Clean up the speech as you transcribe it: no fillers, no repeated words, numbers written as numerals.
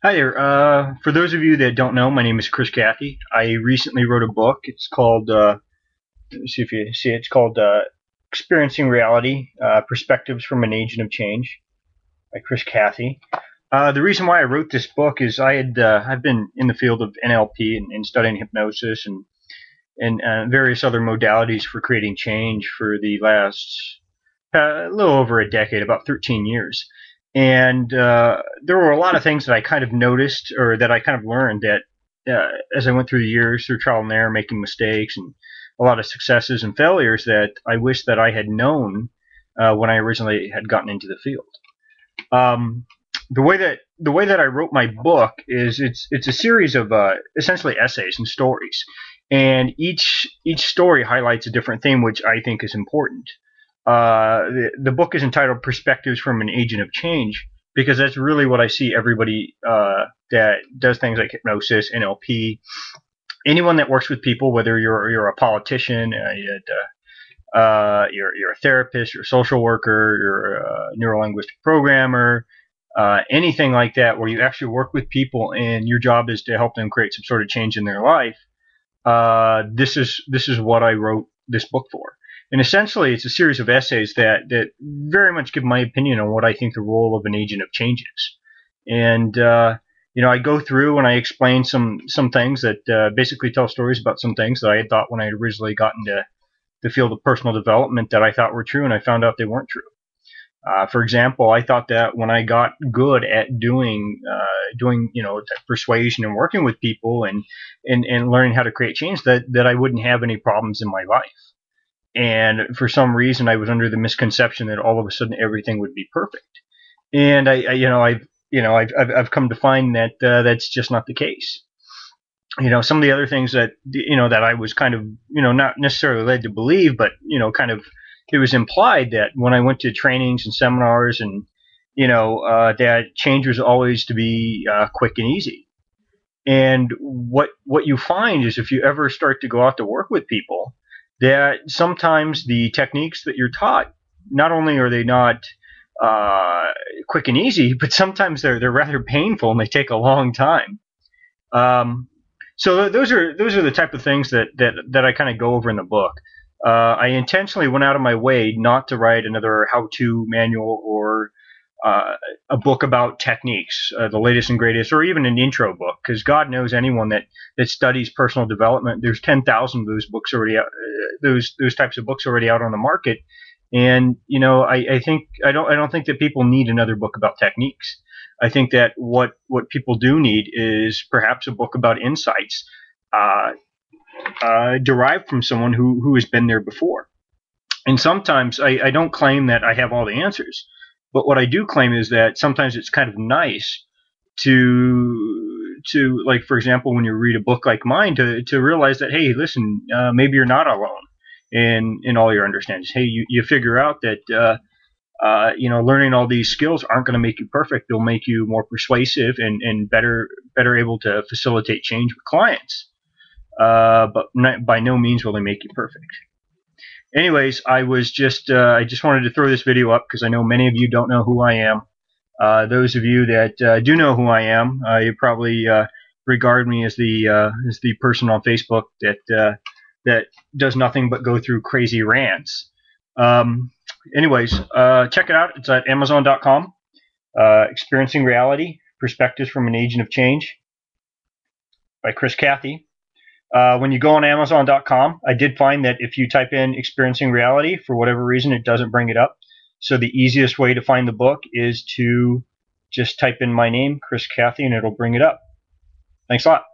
Hi there. For those of you that don't know, my name is Chris Cathy. I recently wrote a book. It's called, let me see if you see it. It's called Experiencing Reality: Perspectives from an Agent of Change by Chris Cathy. The reason why I wrote this book is I've been in the field of NLP and studying hypnosis and various other modalities for creating change for the last a little over a decade, about 13 years. And there were a lot of things that I kind of noticed or that I kind of learned that as I went through the years, through trial and error, making mistakes and a lot of successes and failures that I wish that I had known when I originally had gotten into the field. Um, the way that I wrote my book is it's a series of essentially essays and stories, and each story highlights a different theme, which I think is important. The book is entitled Perspectives from an Agent of Change because that's really what I see everybody that does things like hypnosis, NLP, anyone that works with people, whether you're a politician, you're a therapist, you're a social worker, you're a neurolinguistic programmer, anything like that, where you actually work with people and your job is to help them create some sort of change in their life. This is what I wrote this book for. And essentially, it's a series of essays that very much give my opinion on what I think the role of an agent of change is. And I go through and I explain some things that basically tell stories about some things that I had thought when I originally got into the field of personal development that I thought were true, and I found out they weren't true. For example, I thought that when I got good at doing persuasion and working with people and learning how to create change, that I wouldn't have any problems in my life. And for some reason, I was under the misconception that all of a sudden everything would be perfect. And I've come to find that that's just not the case. Some of the other things that I was kind of not necessarily led to believe, but kind of it was implied that when I went to trainings and seminars and that change was always to be quick and easy. And what you find is if you ever start to go out to work with people, that sometimes the techniques that you're taught, not only are they not uh, quick and easy, but sometimes they're rather painful and they take a long time. Um, so those are the type of things that I kind of go over in the book. I intentionally went out of my way not to write another how-to manual or uh, a book about techniques, the latest and greatest, or even an intro book, because God knows anyone that studies personal development. There's 10,000 of those books already out, those types of books already out on the market, and I don't think that people need another book about techniques. I think that what people do need is perhaps a book about insights uh, derived from someone who has been there before. And sometimes I don't claim that I have all the answers, but what I do claim is that sometimes it's kind of nice to like, for example, when you read a book like mine, to realize that, hey, listen, maybe you're not alone in all your understandings. Hey, you figure out that learning all these skills aren't going to make you perfect. They'll make you more persuasive and better able to facilitate change with clients. But not, by no means will they make you perfect. Anyways, I just wanted to throw this video up because I know many of you don't know who I am. Those of you that do know who I am, you probably regard me as the person on Facebook that does nothing but go through crazy rants. Anyways, check it out. It's at Amazon.com. Experiencing Reality: Perspectives from an Agent of Change by Chris Cathy. When you go on Amazon.com, I did find that if you type in Experiencing Reality, for whatever reason, it doesn't bring it up. So the easiest way to find the book is to just type in my name, Chris Cathy, and it'll bring it up. Thanks a lot.